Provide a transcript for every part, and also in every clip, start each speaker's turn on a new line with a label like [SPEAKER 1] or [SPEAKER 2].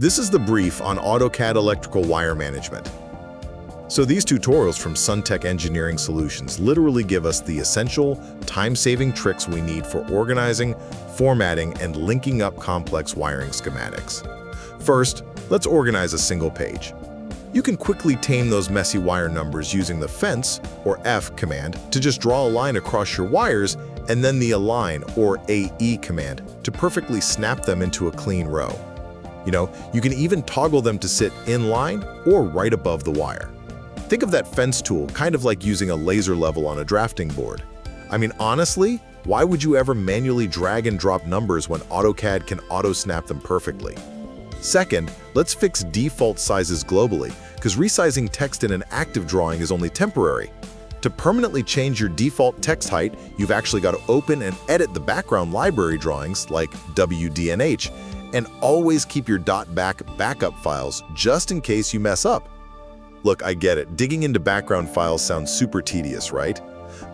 [SPEAKER 1] This is the brief on AutoCAD electrical wire management. So these tutorials from Suntech Engineering Solutions literally give us the essential, time-saving tricks we need for organizing, formatting, and linking up complex wiring schematics. First, let's organize a single page. You can quickly tame those messy wire numbers using the fence, or F command, to just draw a line across your wires, and then the align, or AE command, to perfectly snap them into a clean row. You can even toggle them to sit in line or right above the wire. Think of that fence tool kind of like using a laser level on a drafting board. I mean, honestly, why would you ever manually drag and drop numbers when AutoCAD can auto-snap them perfectly? Second, let's fix default sizes globally, because resizing text in an active drawing is only temporary. To permanently change your default text height, you've actually got to open and edit the background library drawings, like WDNH, and always keep your .back backup files just in case you mess up. Look, I get it, digging into background files sounds super tedious, right?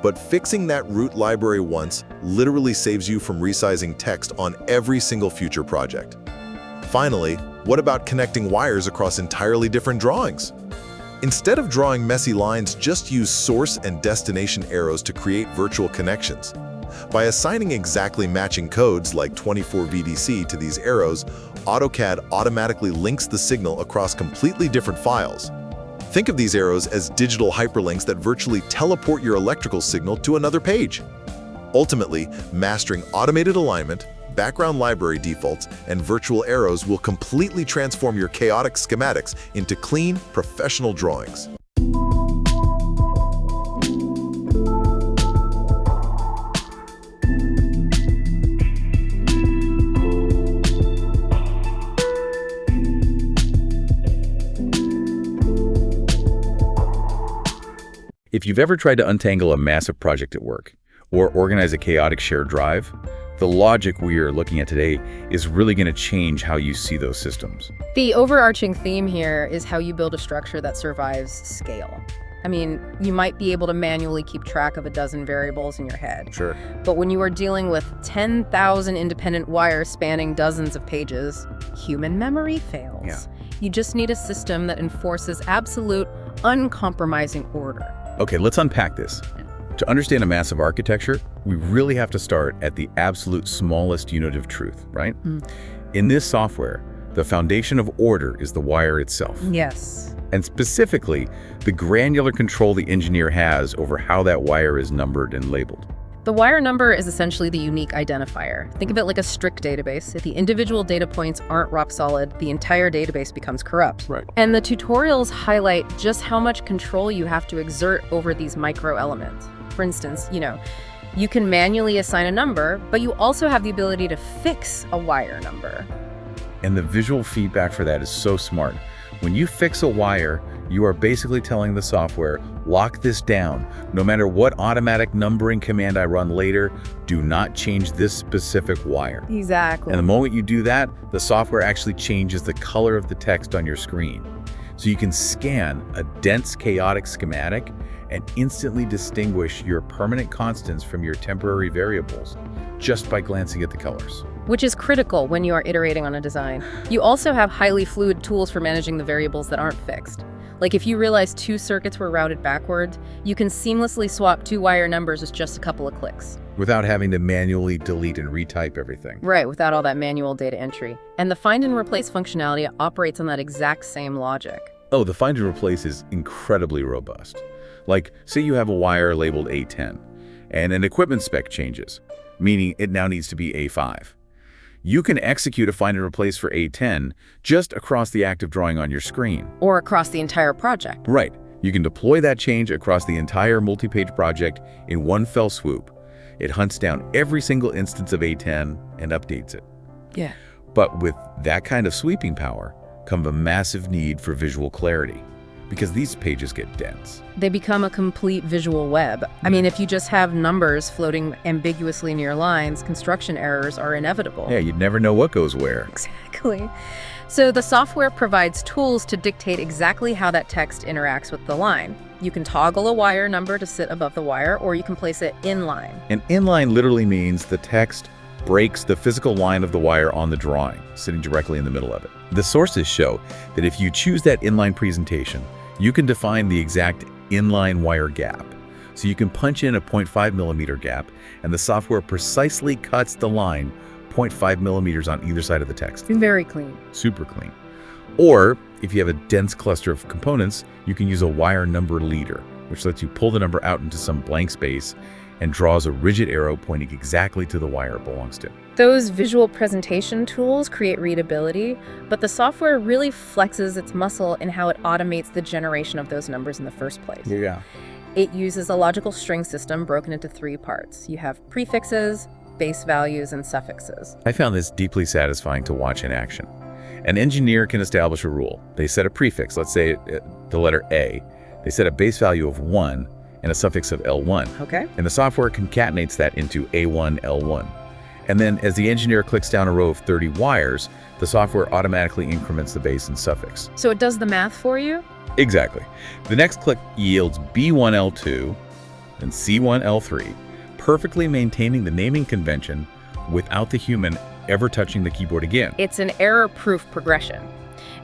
[SPEAKER 1] But fixing that root library once literally saves you from resizing text on every single future project. Finally, what about connecting wires across entirely different drawings? Instead of drawing messy lines, just use source and destination arrows to create virtual connections. By assigning exactly matching codes like 24 VDC to these arrows, AutoCAD automatically links the signal across completely different files. Think of these arrows as digital hyperlinks that virtually teleport your electrical signal to another page. Ultimately, mastering automated alignment, background library defaults, and virtual arrows will completely transform your chaotic schematics into clean, professional drawings.
[SPEAKER 2] If you've ever tried to untangle a massive project at work or organize a chaotic shared drive, the logic we are looking at today is really going to change how you see those systems.
[SPEAKER 3] The overarching theme here is how you build a structure that survives scale. I mean, you might be able to manually keep track of a dozen variables in your head.
[SPEAKER 2] Sure.
[SPEAKER 3] But when you are dealing with 10,000 independent wires spanning dozens of pages, human memory fails.
[SPEAKER 2] Yeah.
[SPEAKER 3] You just need a system that enforces absolute, uncompromising order.
[SPEAKER 2] Okay, let's unpack this. To understand a massive architecture, we really have to start at the absolute smallest unit of truth, right? In this software, the foundation of order is the wire itself.
[SPEAKER 3] Yes.
[SPEAKER 2] And specifically, the granular control the engineer has over how that wire is numbered and labeled.
[SPEAKER 3] The wire number is essentially the unique identifier. Think of it like a strict database. If the individual data points aren't rock solid, the entire database becomes corrupt.
[SPEAKER 2] Right.
[SPEAKER 3] And the tutorials highlight just how much control you have to exert over these micro elements. For instance, you can manually assign a number, but you also have the ability to fix a wire number.
[SPEAKER 2] And the visual feedback for that is so smart. When you fix a wire, you are basically telling the software, lock this down. No matter what automatic numbering command I run later, do not change this specific wire.
[SPEAKER 3] Exactly.
[SPEAKER 2] And the moment you do that, the software actually changes the color of the text on your screen. So you can scan a dense, chaotic schematic and instantly distinguish your permanent constants from your temporary variables just by glancing at the colors.
[SPEAKER 3] Which is critical when you are iterating on a design. You also have highly fluid tools for managing the variables that aren't fixed. Like if you realize two circuits were routed backwards, you can seamlessly swap two wire numbers with just a couple of clicks.
[SPEAKER 2] Without having to manually delete and retype everything.
[SPEAKER 3] Right, without all that manual data entry. And the find and replace functionality operates on that exact same logic.
[SPEAKER 2] Oh, the find and replace is incredibly robust. Like, say you have a wire labeled A10, and an equipment spec changes, meaning it now needs to be A5. You can execute a find and replace for A10 just across the active drawing on your screen.
[SPEAKER 3] Or across the entire project.
[SPEAKER 2] Right. You can deploy that change across the entire multi-page project in one fell swoop. It hunts down every single instance of A10 and updates it.
[SPEAKER 3] Yeah.
[SPEAKER 2] But with that kind of sweeping power comes a massive need for visual clarity, because these pages get dense.
[SPEAKER 3] They become a complete visual web. I mean, if you just have numbers floating ambiguously near lines, construction errors are inevitable.
[SPEAKER 2] Yeah, you'd never know what goes where.
[SPEAKER 3] Exactly. So the software provides tools to dictate exactly how that text interacts with the line. You can toggle a wire number to sit above the wire, or you can place it inline.
[SPEAKER 2] And inline literally means the text breaks the physical line of the wire on the drawing, sitting directly in the middle of it. The sources show that if you choose that inline presentation, you can define the exact inline wire gap. So you can punch in a 0.5 millimeter gap, and the software precisely cuts the line 0.5 millimeters on either side of the text.
[SPEAKER 3] Very clean.
[SPEAKER 2] Super clean. Or if you have a dense cluster of components, you can use a wire number leader, which lets you pull the number out into some blank space and draws a rigid arrow pointing exactly to the wire it belongs to.
[SPEAKER 3] Those visual presentation tools create readability, but the software really flexes its muscle in how it automates the generation of those numbers in the first place.
[SPEAKER 2] Yeah.
[SPEAKER 3] It uses a logical string system broken into 3 parts. You have prefixes, base values, and suffixes.
[SPEAKER 2] I found this deeply satisfying to watch in action. An engineer can establish a rule. They set a prefix, let's say the letter A. They set a base value of 1 and a suffix of L1.
[SPEAKER 3] Okay.
[SPEAKER 2] And the software concatenates that into A1, L1. And then as the engineer clicks down a row of 30 wires, the software automatically increments the base and suffix.
[SPEAKER 3] So it does the math for you?
[SPEAKER 2] Exactly. The next click yields B1, L2, and C1, L3, perfectly maintaining the naming convention without the human ever touching the keyboard again.
[SPEAKER 3] It's an error-proof progression.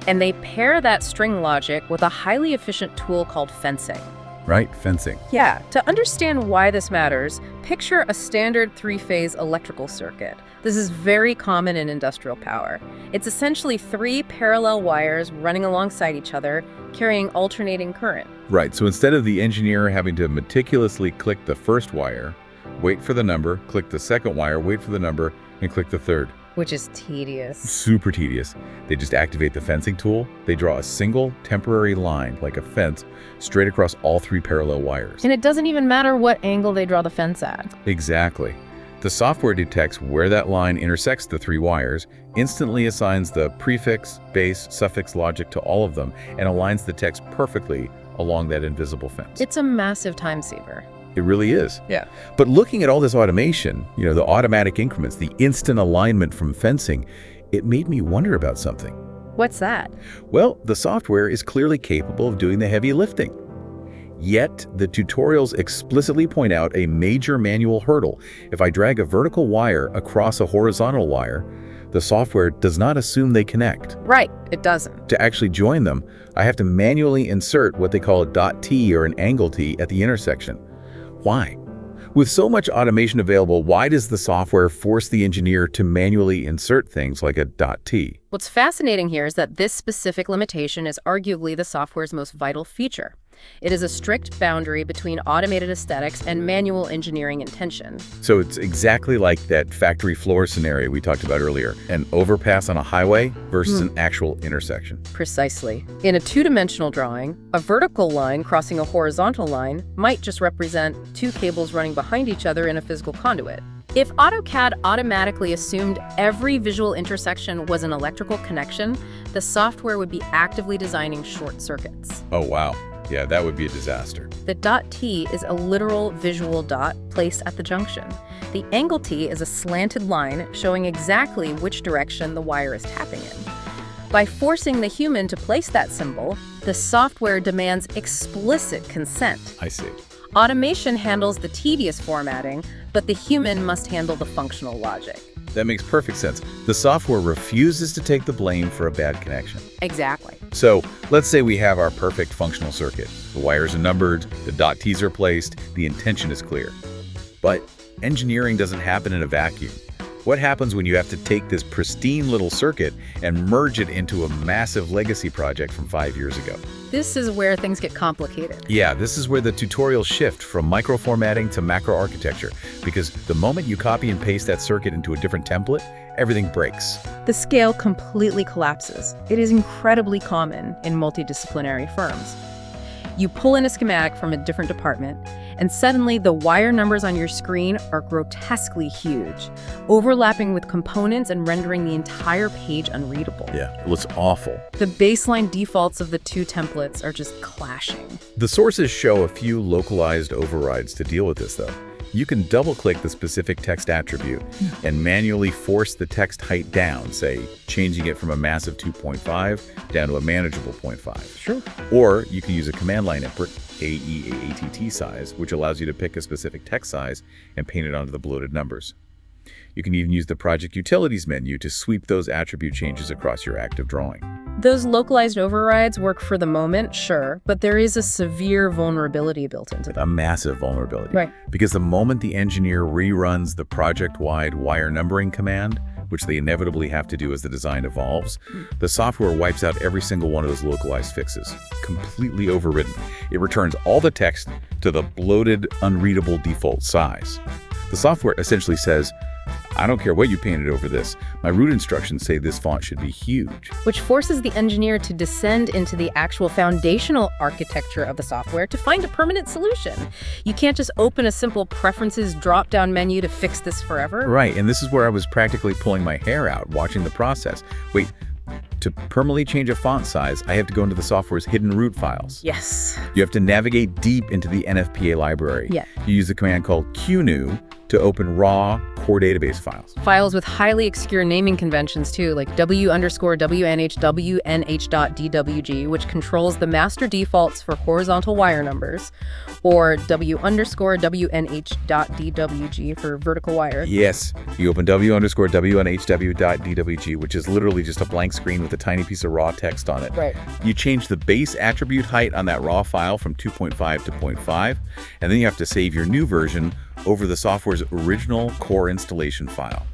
[SPEAKER 3] And they pair that string logic with a highly efficient tool called fencing.
[SPEAKER 2] Right? Fencing.
[SPEAKER 3] Yeah, to understand why this matters, picture a standard 3-phase electrical circuit. This is very common in industrial power. It's essentially 3 parallel wires running alongside each other, carrying alternating current.
[SPEAKER 2] Right, so instead of the engineer having to meticulously click the first wire, wait for the number, click the second wire, wait for the number, and click the third.
[SPEAKER 3] Which is tedious.
[SPEAKER 2] Super tedious. They just activate the fencing tool. They draw a single temporary line, like a fence, straight across all 3 parallel wires.
[SPEAKER 3] And it doesn't even matter what angle they draw the fence at.
[SPEAKER 2] Exactly. The software detects where that line intersects the 3 wires, instantly assigns the prefix, base, suffix logic to all of them, and aligns the text perfectly along that invisible fence.
[SPEAKER 3] It's a massive time saver.
[SPEAKER 2] It really is.
[SPEAKER 3] Yeah.
[SPEAKER 2] But looking at all this automation, the automatic increments, the instant alignment from fencing, it made me wonder about something.
[SPEAKER 3] What's that?
[SPEAKER 2] Well, the software is clearly capable of doing the heavy lifting. Yet, the tutorials explicitly point out a major manual hurdle. If I drag a vertical wire across a horizontal wire, the software does not assume they connect.
[SPEAKER 3] Right, it doesn't.
[SPEAKER 2] To actually join them, I have to manually insert what they call a dot T or an angle T at the intersection. Why? With so much automation available, why does the software force the engineer to manually insert things like a dot T?
[SPEAKER 3] What's fascinating here is that this specific limitation is arguably the software's most vital feature. It is a strict boundary between automated aesthetics and manual engineering intention.
[SPEAKER 2] So it's exactly like that factory floor scenario we talked about earlier, an overpass on a highway versus an actual intersection.
[SPEAKER 3] Precisely. In a 2-dimensional drawing, a vertical line crossing a horizontal line might just represent 2 cables running behind each other in a physical conduit. If AutoCAD automatically assumed every visual intersection was an electrical connection, the software would be actively designing short circuits.
[SPEAKER 2] Oh, wow. Yeah, that would be a disaster.
[SPEAKER 3] The dot T is a literal visual dot placed at the junction. The angle T is a slanted line showing exactly which direction the wire is tapping in. By forcing the human to place that symbol, the software demands explicit consent.
[SPEAKER 2] I see.
[SPEAKER 3] Automation handles the tedious formatting, but the human must handle the functional logic.
[SPEAKER 2] That makes perfect sense. The software refuses to take the blame for a bad connection.
[SPEAKER 3] Exactly.
[SPEAKER 2] So let's say we have our perfect functional circuit. The wires are numbered, the dot T's are placed, the intention is clear. But engineering doesn't happen in a vacuum. What happens when you have to take this pristine little circuit and merge it into a massive legacy project from 5 years ago?
[SPEAKER 3] This is where things get complicated.
[SPEAKER 2] Yeah, this is where the tutorials shift from microformatting to macro architecture, because the moment you copy and paste that circuit into a different template, everything breaks.
[SPEAKER 3] The scale completely collapses. It is incredibly common in multidisciplinary firms. You pull in a schematic from a different department, and suddenly the wire numbers on your screen are grotesquely huge, overlapping with components and rendering the entire page unreadable.
[SPEAKER 2] Yeah, it looks awful.
[SPEAKER 3] The baseline defaults of the 2 templates are just clashing.
[SPEAKER 2] The sources show a few localized overrides to deal with this, though. You can double-click the specific text attribute and manually force the text height down, say, changing it from a massive 2.5 down to a manageable 0.5.
[SPEAKER 3] Sure.
[SPEAKER 2] Or you can use a command line input, AEALIGN size, which allows you to pick a specific text size and paint it onto the bloated numbers. You can even use the Project Utilities menu to sweep those attribute changes across your active drawing.
[SPEAKER 3] Those localized overrides work for the moment, sure, but there is a severe vulnerability built into them.
[SPEAKER 2] A massive vulnerability.
[SPEAKER 3] Right.
[SPEAKER 2] Because the moment the engineer reruns the project-wide wire numbering command, which they inevitably have to do as the design evolves, the software wipes out every single one of those localized fixes, completely overridden. It returns all the text to the bloated, unreadable default size. The software essentially says, I don't care what you painted over this. My root instructions say this font should be huge.
[SPEAKER 3] Which forces the engineer to descend into the actual foundational architecture of the software to find a permanent solution. You can't just open a simple preferences drop-down menu to fix this forever.
[SPEAKER 2] Right, and this is where I was practically pulling my hair out watching the process. Wait, to permanently change a font size, I have to go into the software's hidden root files.
[SPEAKER 3] Yes.
[SPEAKER 2] You have to navigate deep into the NFPA library.
[SPEAKER 3] Yeah.
[SPEAKER 2] You use the command called qnew to open raw core database files.
[SPEAKER 3] Files with highly obscure naming conventions too, like w_wnh_wnh.dwg, which controls the master defaults for horizontal wire numbers, or w_wnh.dwg for vertical wires.
[SPEAKER 2] Yes, you open w_wnh.dwg, which is literally just a blank screen with a tiny piece of raw text on it.
[SPEAKER 3] Right.
[SPEAKER 2] You change the base attribute height on that raw file from 2.5 to 0.5, and then you have to save your new version over the software's original core installation file.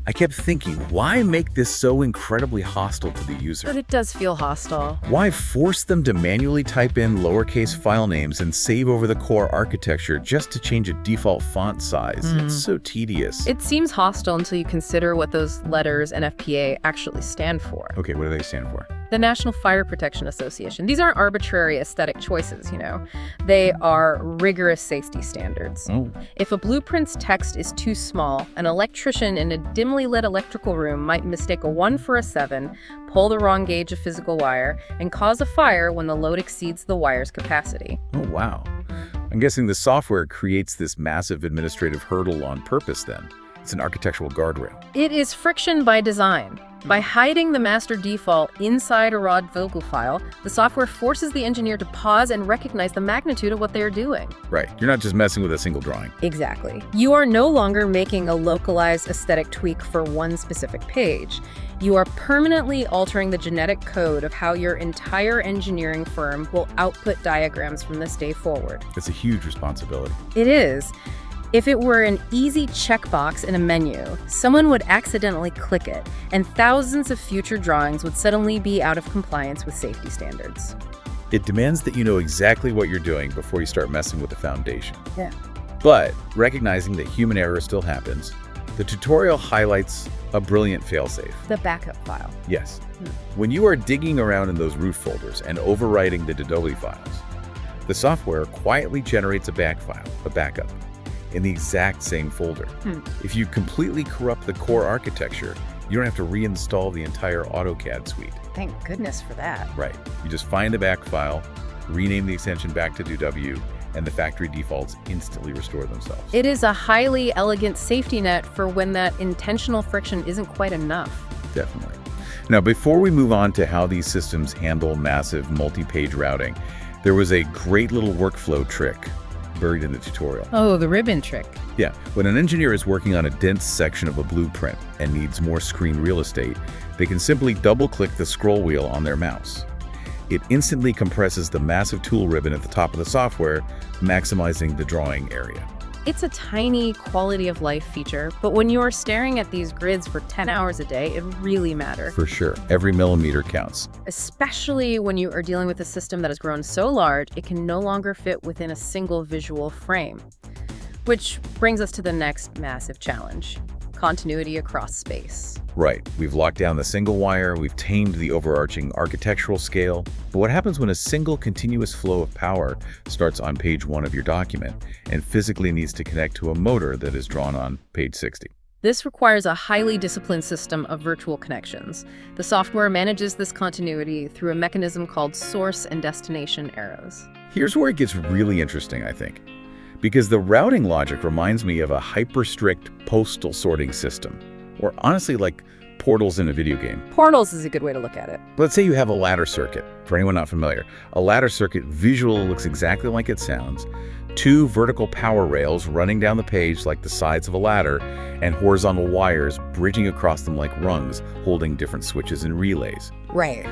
[SPEAKER 2] I kept thinking, why make this so incredibly hostile to the user?
[SPEAKER 3] But it does feel hostile.
[SPEAKER 2] Why force them to manually type in lowercase file names and save over the core architecture just to change a default font size? It's so tedious.
[SPEAKER 3] It seems hostile until you consider what those letters NFPA actually stand for.
[SPEAKER 2] Okay, what do they stand for?
[SPEAKER 3] The National Fire Protection Association. These aren't arbitrary aesthetic choices, you know. They are rigorous safety standards.
[SPEAKER 2] Oh.
[SPEAKER 3] If a blueprint's text is too small, an electrician in a dimly lit electrical room might mistake a 1 for a 7, pull the wrong gauge of physical wire, and cause a fire when the load exceeds the wire's capacity.
[SPEAKER 2] Oh, wow. I'm guessing the software creates this massive administrative hurdle on purpose then. It's an architectural guardrail.
[SPEAKER 3] It is friction by design. By hiding the master default inside a raw vocal file, the software forces the engineer to pause and recognize the magnitude of what they are doing.
[SPEAKER 2] Right. You're not just messing with a single drawing.
[SPEAKER 3] Exactly. You are no longer making a localized aesthetic tweak for one specific page. You are permanently altering the genetic code of how your entire engineering firm will output diagrams from this day forward.
[SPEAKER 2] It's a huge responsibility.
[SPEAKER 3] It is. If it were an easy checkbox in a menu, someone would accidentally click it, and thousands of future drawings would suddenly be out of compliance with safety standards.
[SPEAKER 2] It demands that you know exactly what you're doing before you start messing with the foundation.
[SPEAKER 3] Yeah.
[SPEAKER 2] But recognizing that human error still happens, the tutorial highlights a brilliant failsafe.
[SPEAKER 3] The backup file.
[SPEAKER 2] Yes. When you are digging around in those root folders and overwriting the Adobe files, the software quietly generates a backup, in the exact same folder. If you completely corrupt the core architecture, you don't have to reinstall the entire AutoCAD suite.
[SPEAKER 3] Thank goodness for that.
[SPEAKER 2] Right. You just find the back file, rename the extension back to DW, and the factory defaults instantly restore themselves.
[SPEAKER 3] It is a highly elegant safety net for when that intentional friction isn't quite enough.
[SPEAKER 2] Definitely. Now, before we move on to how these systems handle massive multi-page routing, there was a great little workflow trick buried in the tutorial.
[SPEAKER 3] Oh, the ribbon trick.
[SPEAKER 2] Yeah, when an engineer is working on a dense section of a blueprint and needs more screen real estate, they can simply double-click the scroll wheel on their mouse. It instantly compresses the massive tool ribbon at the top of the software, maximizing the drawing area.
[SPEAKER 3] It's a tiny quality of life feature, but when you're staring at these grids for 10 hours a day, it really matters.
[SPEAKER 2] For sure, every millimeter counts.
[SPEAKER 3] Especially when you are dealing with a system that has grown so large, it can no longer fit within a single visual frame. Which brings us to the next massive challenge: continuity across space.
[SPEAKER 2] Right, we've locked down the single wire, we've tamed the overarching architectural scale, but what happens when a single continuous flow of power starts on page 1 of your document and physically needs to connect to a motor that is drawn on page 60?
[SPEAKER 3] This requires a highly disciplined system of virtual connections. The software manages this continuity through a mechanism called source and destination arrows.
[SPEAKER 2] Here's where it gets really interesting, I think, because the routing logic reminds me of a hyper-strict postal sorting system, or honestly like portals in a video game.
[SPEAKER 3] Portals is a good way to look at it.
[SPEAKER 2] Let's say you have a ladder circuit. For anyone not familiar, a ladder circuit visually looks exactly like it sounds, 2 vertical power rails running down the page like the sides of a ladder, and horizontal wires bridging across them like rungs, holding different switches and relays.
[SPEAKER 3] Right.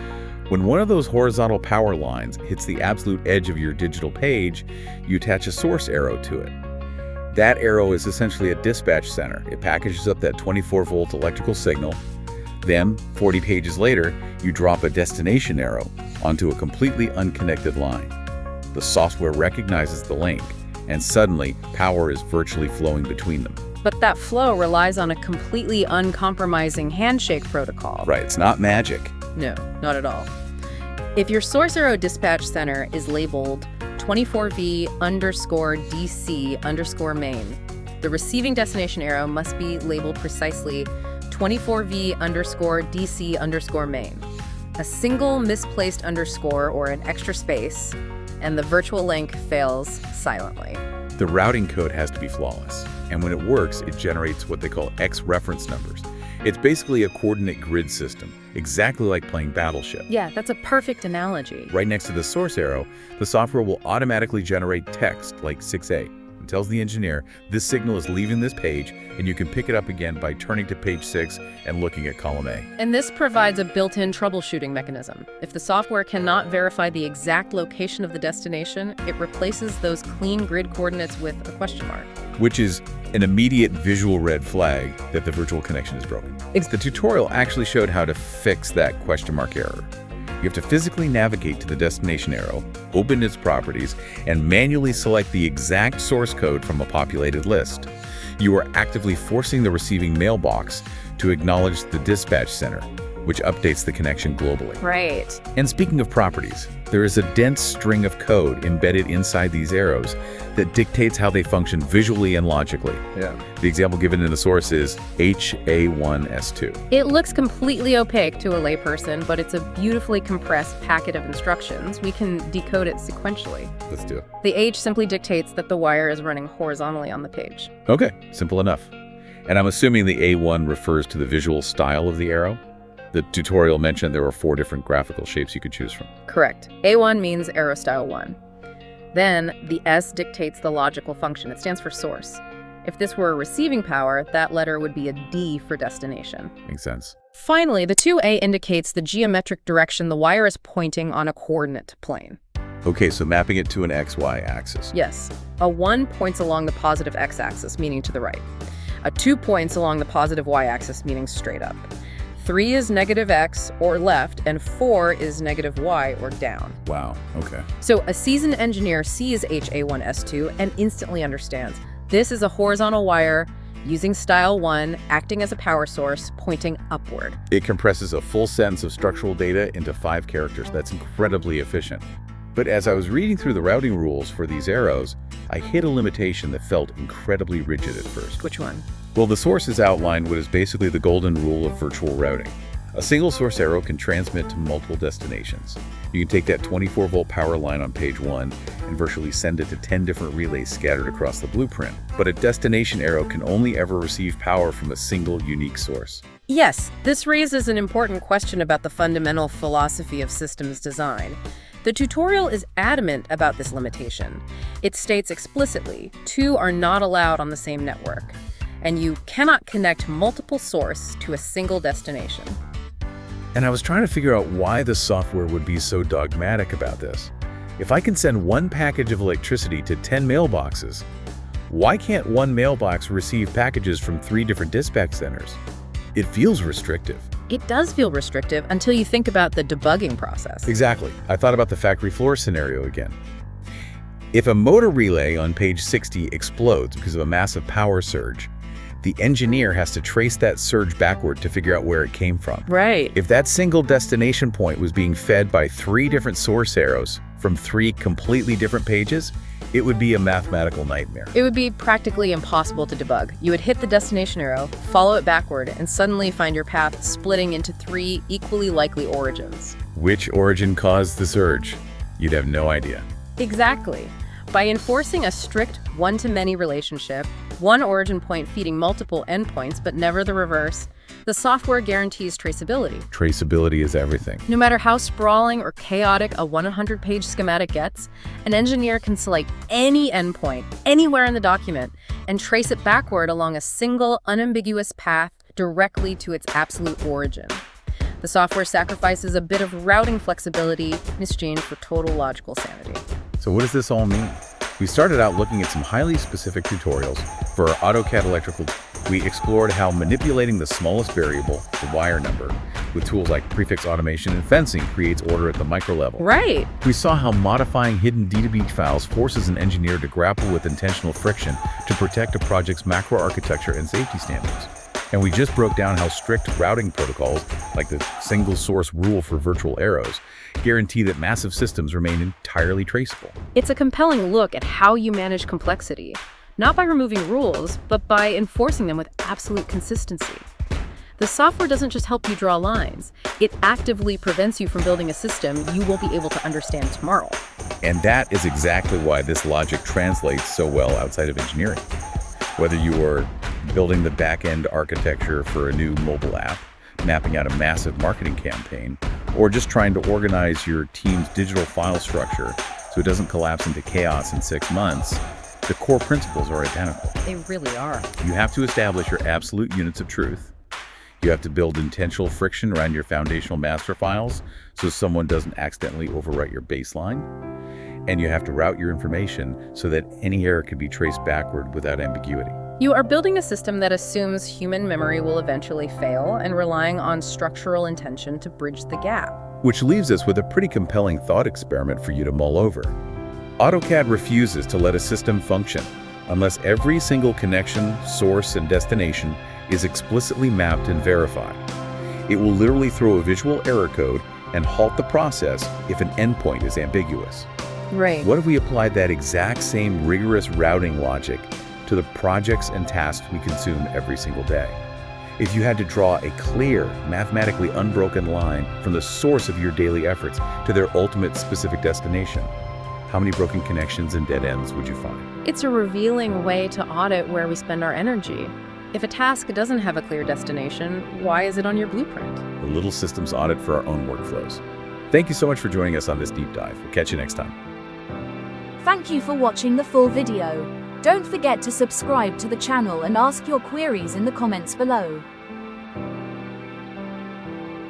[SPEAKER 2] When one of those horizontal power lines hits the absolute edge of your digital page, you attach a source arrow to it. That arrow is essentially a dispatch center. It packages up that 24-volt electrical signal. Then, 40 pages later, you drop a destination arrow onto a completely unconnected line. The software recognizes the link, and suddenly, power is virtually flowing between them.
[SPEAKER 3] But that flow relies on a completely uncompromising handshake protocol.
[SPEAKER 2] Right, it's not magic.
[SPEAKER 3] No, not at all. If your source arrow dispatch center is labeled 24V_DC_main, the receiving destination arrow must be labeled precisely 24V_DC_main. A single misplaced underscore or an extra space, and the virtual link fails silently.
[SPEAKER 2] The routing code has to be flawless, and when it works, it generates what they call X reference numbers. It's basically a coordinate grid system, exactly like playing Battleship.
[SPEAKER 3] Yeah, that's a perfect analogy.
[SPEAKER 2] Right next to the source arrow, the software will automatically generate text like 6A and tells the engineer this signal is leaving this page, and you can pick it up again by turning to page 6 and looking at column A.
[SPEAKER 3] And this provides a built-in troubleshooting mechanism. If the software cannot verify the exact location of the destination, it replaces those clean grid coordinates with a question mark.
[SPEAKER 2] Which is an immediate visual red flag that the virtual connection is broken. The tutorial actually showed how to fix that question mark error. You have to physically navigate to the destination arrow, open its properties, and manually select the exact source code from a populated list. You are actively forcing the receiving mailbox to acknowledge the dispatch center, which updates the connection globally.
[SPEAKER 3] Right.
[SPEAKER 2] And speaking of properties, there is a dense string of code embedded inside these arrows that dictates how they function visually and logically.
[SPEAKER 4] Yeah.
[SPEAKER 2] The example given in the source is HA1S2.
[SPEAKER 3] It looks completely opaque to a layperson, but it's a beautifully compressed packet of instructions. We can decode it sequentially.
[SPEAKER 2] Let's do it.
[SPEAKER 3] The H simply dictates that the wire is running horizontally on the page.
[SPEAKER 2] Okay, simple enough. And I'm assuming the A1 refers to the visual style of the arrow? The tutorial mentioned there were 4 different graphical shapes you could choose from.
[SPEAKER 3] Correct. A1 means arrow style 1. Then the S dictates the logical function. It stands for source. If this were a receiving power, that letter would be a D for destination.
[SPEAKER 2] Makes sense.
[SPEAKER 3] Finally, the 2A indicates the geometric direction the wire is pointing on a coordinate plane.
[SPEAKER 2] Okay, so mapping it to an XY axis.
[SPEAKER 3] Yes, a 1 points along the positive x-axis, meaning to the right. A 2 points along the positive y-axis, meaning straight up. 3 is negative x, or left, and 4 is negative y, or down.
[SPEAKER 2] Wow, okay.
[SPEAKER 3] So a seasoned engineer sees HA1S2 and instantly understands this is a horizontal wire using style 1, acting as a power source, pointing upward.
[SPEAKER 2] It compresses a full sentence of structural data into 5 characters. That's incredibly efficient. But as I was reading through the routing rules for these arrows, I hit a limitation that felt incredibly rigid at first.
[SPEAKER 3] Which one?
[SPEAKER 2] Well, the sources outlined what is basically the golden rule of virtual routing. A single source arrow can transmit to multiple destinations. You can take that 24-volt power line on page 1 and virtually send it to 10 different relays scattered across the blueprint. But a destination arrow can only ever receive power from a single unique source.
[SPEAKER 3] Yes, this raises an important question about the fundamental philosophy of systems design. The tutorial is adamant about this limitation. It states explicitly, 2 are not allowed on the same network, and you cannot connect multiple sources to a single destination.
[SPEAKER 2] And I was trying to figure out why the software would be so dogmatic about this. If I can send one package of electricity to 10 mailboxes, why can't one mailbox receive packages from 3 different dispatch centers? It feels restrictive.
[SPEAKER 3] It does feel restrictive until you think about the debugging process.
[SPEAKER 2] Exactly. I thought about the factory floor scenario again. If a motor relay on page 60 explodes because of a massive power surge, the engineer has to trace that surge backward to figure out where it came from.
[SPEAKER 3] Right.
[SPEAKER 2] If that single destination point was being fed by 3 different source arrows from 3 completely different pages, it would be a mathematical nightmare.
[SPEAKER 3] It would be practically impossible to debug. You would hit the destination arrow, follow it backward, and suddenly find your path splitting into 3 equally likely origins.
[SPEAKER 2] Which origin caused the surge? You'd have no idea.
[SPEAKER 3] Exactly. By enforcing a strict one-to-many relationship, one origin point feeding multiple endpoints but never the reverse, The software guarantees traceability.
[SPEAKER 2] Traceability is everything.
[SPEAKER 3] No matter how sprawling or chaotic a 100-page schematic gets, an engineer can select any endpoint anywhere in the document and trace it backward along a single, unambiguous path directly to its absolute origin. The software sacrifices a bit of routing flexibility in exchange for total logical sanity.
[SPEAKER 2] So what does this all mean? We started out looking at some highly specific tutorials. For our AutoCAD electrical, we explored how manipulating the smallest variable, the wire number, with tools like prefix automation and fencing creates order at the micro level.
[SPEAKER 3] Right.
[SPEAKER 2] We saw how modifying hidden DB files forces an engineer to grapple with intentional friction to protect a project's macro architecture and safety standards. And we just broke down how strict routing protocols, like the single source rule for virtual arrows, guarantee that massive systems remain entirely traceable.
[SPEAKER 3] It's a compelling look at how you manage complexity, not by removing rules, but by enforcing them with absolute consistency. The software doesn't just help you draw lines, it actively prevents you from building a system you won't be able to understand tomorrow.
[SPEAKER 2] And that is exactly why this logic translates so well outside of engineering. Whether you are building the back-end architecture for a new mobile app, mapping out a massive marketing campaign, or just trying to organize your team's digital file structure so it doesn't collapse into chaos in 6 months, the core principles are identical.
[SPEAKER 3] They really are.
[SPEAKER 2] You have to establish your absolute units of truth. You have to build intentional friction around your foundational master files so someone doesn't accidentally overwrite your baseline. And you have to route your information so that any error can be traced backward without ambiguity.
[SPEAKER 3] You are building a system that assumes human memory will eventually fail and relying on structural intention to bridge the gap.
[SPEAKER 2] Which leaves us with a pretty compelling thought experiment for you to mull over. AutoCAD refuses to let a system function unless every single connection, source, and destination is explicitly mapped and verified. It will literally throw a visual error code and halt the process if an endpoint is ambiguous.
[SPEAKER 3] Right.
[SPEAKER 2] What if we applied that exact same rigorous routing logic to the projects and tasks we consume every single day? If you had to draw a clear, mathematically unbroken line from the source of your daily efforts to their ultimate specific destination, how many broken connections and dead ends would you find?
[SPEAKER 3] It's a revealing way to audit where we spend our energy. If a task doesn't have a clear destination, why is it on your blueprint?
[SPEAKER 2] A little systems audit for our own workflows. Thank you so much for joining us on this deep dive. We'll catch you next time.
[SPEAKER 4] Thank you for watching the full video. Don't forget to subscribe to the channel and ask your queries in the comments below.